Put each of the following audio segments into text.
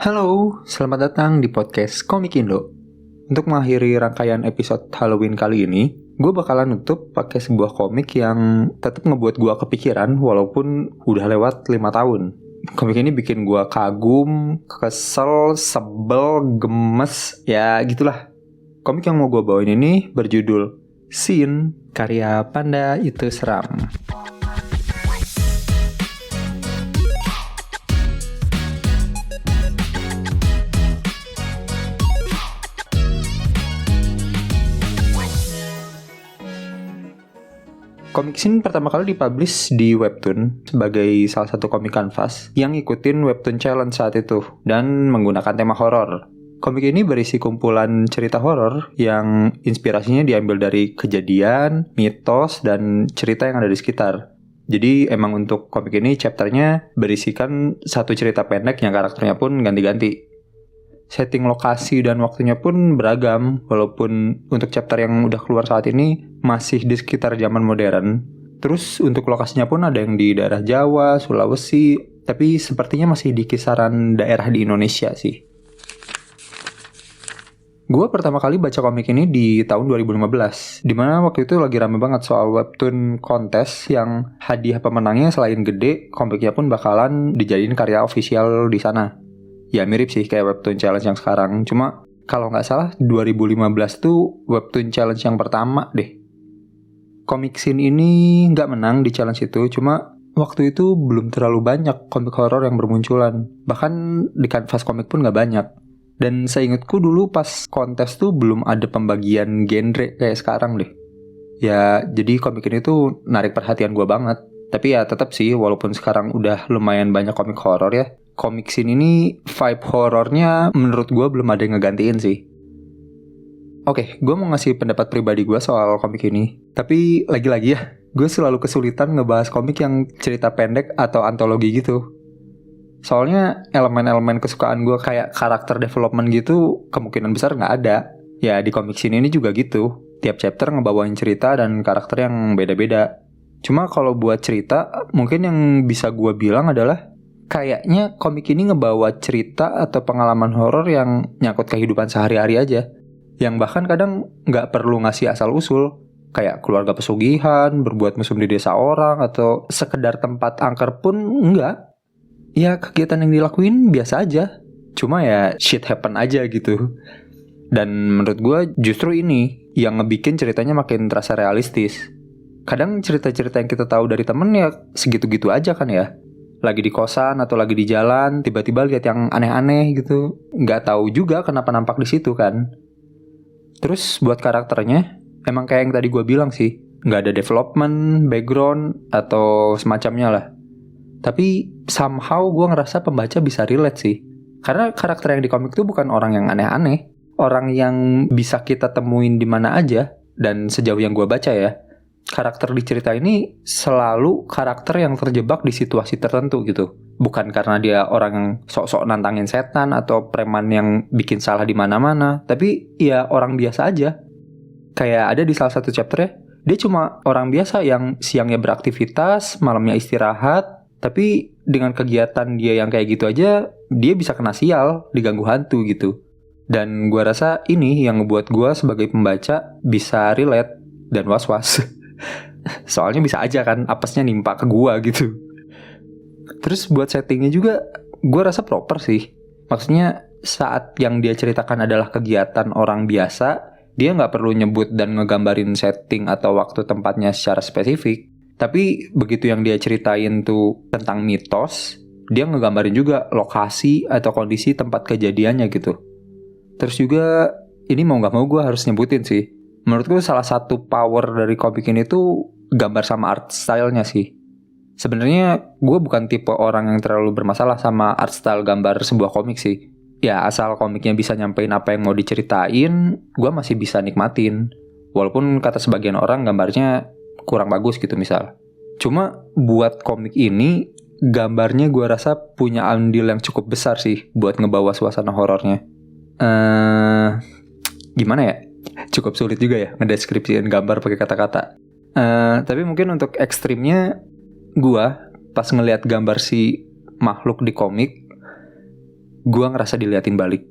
Halo, selamat datang di podcast Komik Indo. Untuk mengakhiri rangkaian episode Halloween kali ini, gue bakalan nutup pakai sebuah komik yang tetap ngebuat gue kepikiran walaupun udah lewat 5 tahun. Komik ini bikin gue kagum, kesel, sebel, gemes, ya gitulah. Komik yang mau gue bawain ini berjudul Sin, karya Panda Itu Seram. Komik Sin pertama kali dipublish di Webtoon sebagai salah satu komik kanvas yang ngikutin Webtoon Challenge saat itu dan menggunakan tema horor. Komik ini berisi kumpulan cerita horor yang inspirasinya diambil dari kejadian, mitos, dan cerita yang ada di sekitar. Jadi emang untuk komik ini chapternya berisikan satu cerita pendek yang karakternya pun ganti-ganti. Setting lokasi dan waktunya pun beragam, walaupun untuk chapter yang udah keluar saat ini masih di sekitar zaman modern. Terus untuk lokasinya pun ada yang di daerah Jawa, Sulawesi, tapi sepertinya masih di kisaran daerah di Indonesia sih. Gue pertama kali baca komik ini di tahun 2015, dimana waktu itu lagi rame banget soal webtoon kontes yang hadiah pemenangnya selain gede, komiknya pun bakalan dijadiin karya official di sana. Ya mirip sih kayak Webtoon Challenge yang sekarang. Cuma kalau nggak salah 2015 tuh Webtoon Challenge yang pertama deh. Komik Sin ini nggak menang di challenge itu. Cuma waktu itu belum terlalu banyak komik horor yang bermunculan. Bahkan di kanvas komik pun nggak banyak. Dan seingatku dulu pas kontes tuh belum ada pembagian genre kayak sekarang deh. Ya jadi komik ini tuh narik perhatian gue banget. Tapi ya tetap sih walaupun sekarang udah lumayan banyak komik horor ya, komik Sin ini vibe horornya menurut gue belum ada yang ngegantiin sih. Oke, gue mau ngasih pendapat pribadi gue soal komik ini. Tapi lagi-lagi ya, gue selalu kesulitan ngebahas komik yang cerita pendek atau antologi gitu. Soalnya elemen-elemen kesukaan gue kayak karakter development gitu kemungkinan besar gak ada. Ya di komik Sin ini juga gitu. Tiap chapter ngebawain cerita dan karakter yang beda-beda. Cuma kalau buat cerita, mungkin yang bisa gue bilang adalah kayaknya komik ini ngebawa cerita atau pengalaman horor yang nyangkut kehidupan sehari-hari aja. Yang bahkan kadang nggak perlu ngasih asal-usul. Kayak keluarga pesugihan, berbuat mesum di desa orang, atau sekedar tempat angker pun enggak. Ya kegiatan yang dilakuin biasa aja. Cuma ya shit happen aja gitu. Dan menurut gue justru ini yang ngebikin ceritanya makin terasa realistis. Kadang cerita-cerita yang kita tahu dari temen ya segitu-gitu aja kan ya. Lagi di kosan atau lagi di jalan, tiba-tiba lihat yang aneh-aneh gitu. Nggak tahu juga kenapa nampak di situ kan. Terus buat karakternya, emang kayak yang tadi gue bilang sih, nggak ada development, background, atau semacamnya lah. Tapi somehow gue ngerasa pembaca bisa relate sih. Karena karakter yang di komik tuh bukan orang yang aneh-aneh. Orang yang bisa kita temuin di mana aja. Dan sejauh yang gue baca ya, karakter di cerita ini selalu karakter yang terjebak di situasi tertentu gitu. Bukan karena dia orang yang sok-sok nantangin setan atau preman yang bikin salah di mana-mana, tapi ya orang biasa aja. Kayak ada di salah satu chapternya, dia cuma orang biasa yang siangnya beraktivitas, malamnya istirahat, tapi dengan kegiatan dia yang kayak gitu aja, dia bisa kena sial, diganggu hantu gitu. Dan gua rasa ini yang ngebuat gua sebagai pembaca bisa relate dan was-was. Soalnya bisa aja kan apesnya nimpa ke gua gitu. Terus buat settingnya juga gua rasa proper sih. Maksudnya saat yang dia ceritakan adalah kegiatan orang biasa, dia gak perlu nyebut dan ngegambarin setting atau waktu tempatnya secara spesifik. Tapi begitu yang dia ceritain tuh tentang mitos, dia ngegambarin juga lokasi atau kondisi tempat kejadiannya gitu. Terus juga ini mau gak mau gua harus nyebutin sih, menurutku salah satu power dari komik ini tuh gambar sama art style-nya sih. Sebenarnya gue bukan tipe orang yang terlalu bermasalah sama art style gambar sebuah komik sih. Ya asal komiknya bisa nyampein apa yang mau diceritain, gue masih bisa nikmatin. Walaupun kata sebagian orang gambarnya kurang bagus gitu misal. Cuma buat komik ini, gambarnya gue rasa punya andil yang cukup besar sih buat ngebawa suasana horornya. Gimana ya? Cukup sulit juga ya ngedeskripsiin gambar pakai kata-kata. Tapi mungkin untuk ekstrimnya, gua pas ngelihat gambar si makhluk di komik, gue ngerasa diliatin balik.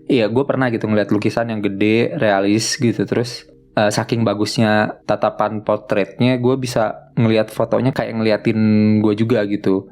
Iya, gue pernah gitu ngeliat lukisan yang gede, realis gitu. Terus saking bagusnya tatapan potretnya, gue bisa ngeliat fotonya kayak ngeliatin gue juga gitu.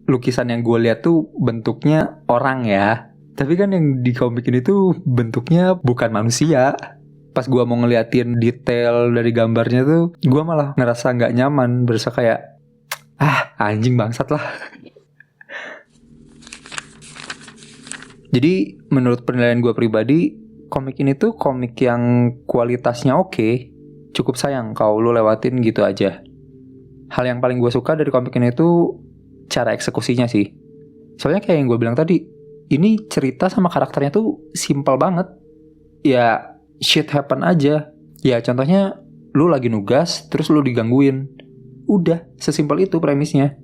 Lukisan yang gue lihat tuh bentuknya orang ya, tapi kan yang di komik ini tuh bentuknya bukan manusia. Pas gue mau ngeliatin detail dari gambarnya tuh, gue malah ngerasa gak nyaman. Berasa kayak, anjing bangsat lah. Jadi menurut penilaian gue pribadi, komik ini tuh komik yang kualitasnya oke. Cukup sayang kalau lu lewatin gitu aja. Hal yang paling gue suka dari komik ini tuh cara eksekusinya sih. Soalnya kayak yang gue bilang tadi, ini cerita sama karakternya tuh simpel banget. Ya shit happen aja. Ya contohnya lu lagi nugas terus lu digangguin. Udah, sesimpel itu premisnya.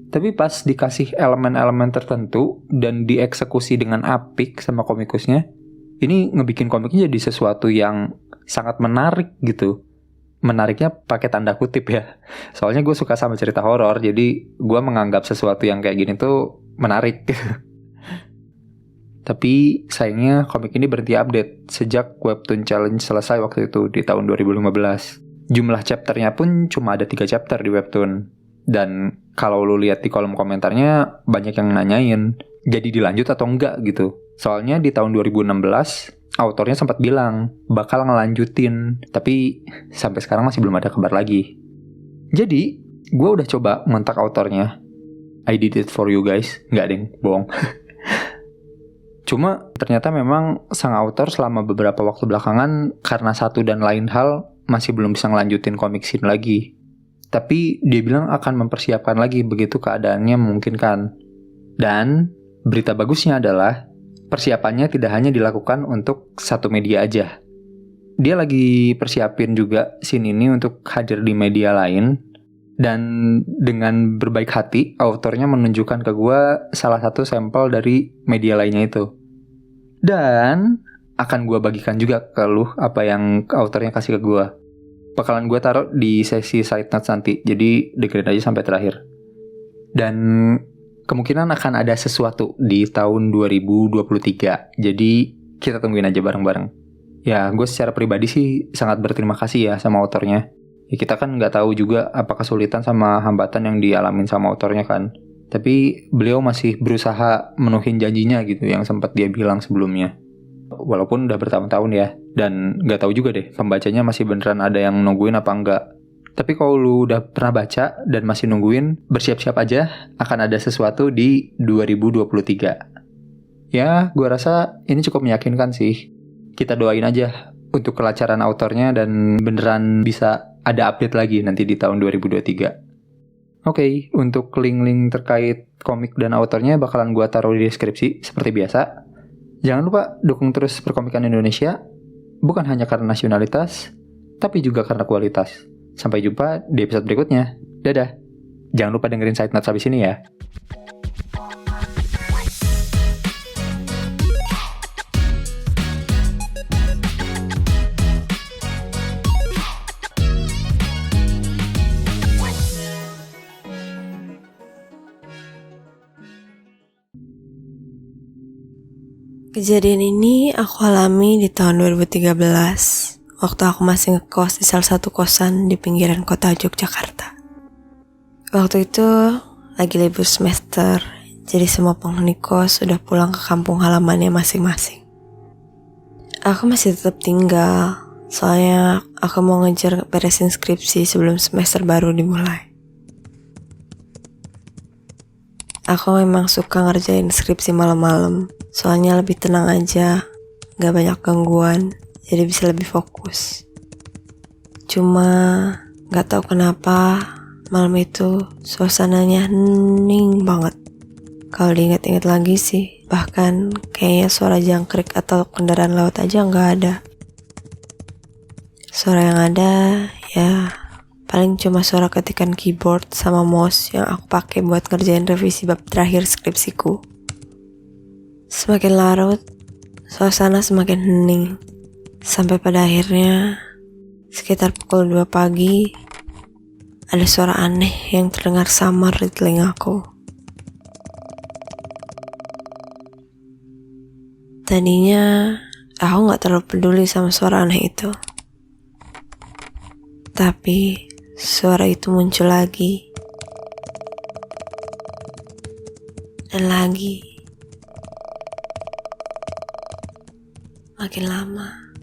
Tapi pas dikasih elemen-elemen tertentu dan dieksekusi dengan apik sama komikusnya, ini ngebikin komiknya jadi sesuatu yang sangat menarik gitu. Menariknya pakai tanda kutip ya. Soalnya gue suka sama cerita horor, jadi gue menganggap sesuatu yang kayak gini tuh menarik. Tapi sayangnya komik ini berhenti update sejak Webtoon Challenge selesai waktu itu di tahun 2015. Jumlah chapternya pun cuma ada 3 chapter di Webtoon. Dan kalau lu lihat di kolom komentarnya, banyak yang nanyain, jadi dilanjut atau enggak gitu. Soalnya di tahun 2016, autornya sempat bilang, bakal ngelanjutin. Tapi sampai sekarang masih belum ada kabar lagi. Jadi, gue udah coba ngontak autornya. I did it for you guys. Enggak deng, bohong. Cuma ternyata memang sang autor selama beberapa waktu belakangan, karena satu dan lain hal, masih belum bisa ngelanjutin komik scene lagi. Tapi dia bilang akan mempersiapkan lagi begitu keadaannya memungkinkan. Dan berita bagusnya adalah persiapannya tidak hanya dilakukan untuk satu media aja. Dia lagi persiapin juga scene ini untuk hadir di media lain. Dan dengan berbaik hati, autornya menunjukkan ke gue salah satu sampel dari media lainnya itu. Dan akan gue bagikan juga ke lu apa yang autornya kasih ke gue. Bakalan gue taruh di sesi side notes nanti. Jadi dengerin aja sampai terakhir. Dan kemungkinan akan ada sesuatu di tahun 2023. Jadi kita tungguin aja bareng-bareng. Ya gue secara pribadi sih sangat berterima kasih ya sama autornya. Ya kita kan gak tahu juga apa kesulitan sama hambatan yang dialamin sama autornya kan. Tapi beliau masih berusaha menuhin janjinya gitu yang sempat dia bilang sebelumnya. Walaupun udah bertahun-tahun ya. Dan gak tahu juga deh pembacanya masih beneran ada yang nungguin apa enggak. Tapi kalau lu udah pernah baca dan masih nungguin, bersiap-siap aja akan ada sesuatu di 2023. Ya gue rasa ini cukup meyakinkan sih. Kita doain aja untuk kelancaran autornya dan beneran bisa ada update lagi nanti di tahun 2023. Oke, untuk link-link terkait komik dan autornya bakalan gue taruh di deskripsi seperti biasa. Jangan lupa dukung terus perkomikan Indonesia, bukan hanya karena nasionalitas, tapi juga karena kualitas. Sampai jumpa di episode berikutnya. Dadah. Jangan lupa dengerin side notes habis ini ya. Kejadian ini aku alami di tahun 2013, waktu aku masih ngekos di salah satu kosan di pinggiran kota Yogyakarta. Waktu itu lagi libur semester, jadi semua penghuni kos sudah pulang ke kampung halamannya masing-masing. Aku masih tetap tinggal, soalnya aku mau ngejar beresin skripsi sebelum semester baru dimulai. Aku memang suka ngerjain skripsi malam-malam, soalnya lebih tenang aja, gak banyak gangguan, jadi bisa lebih fokus. Cuma gak tahu kenapa malam itu suasananya hening banget. Kalau diingat-ingat lagi sih, bahkan kayaknya suara jangkrik atau kendaraan laut aja gak ada. Suara yang ada ya paling cuma suara ketikan keyboard sama mouse yang aku pakai buat ngerjain revisi bab terakhir skripsiku. Semakin larut, suasana semakin hening. Sampai pada akhirnya, sekitar pukul 2 pagi, ada suara aneh yang terdengar samar di telingaku. Tadinya aku gak terlalu peduli sama suara aneh itu. Tapi suara itu muncul lagi. Dan lagi. Makin lama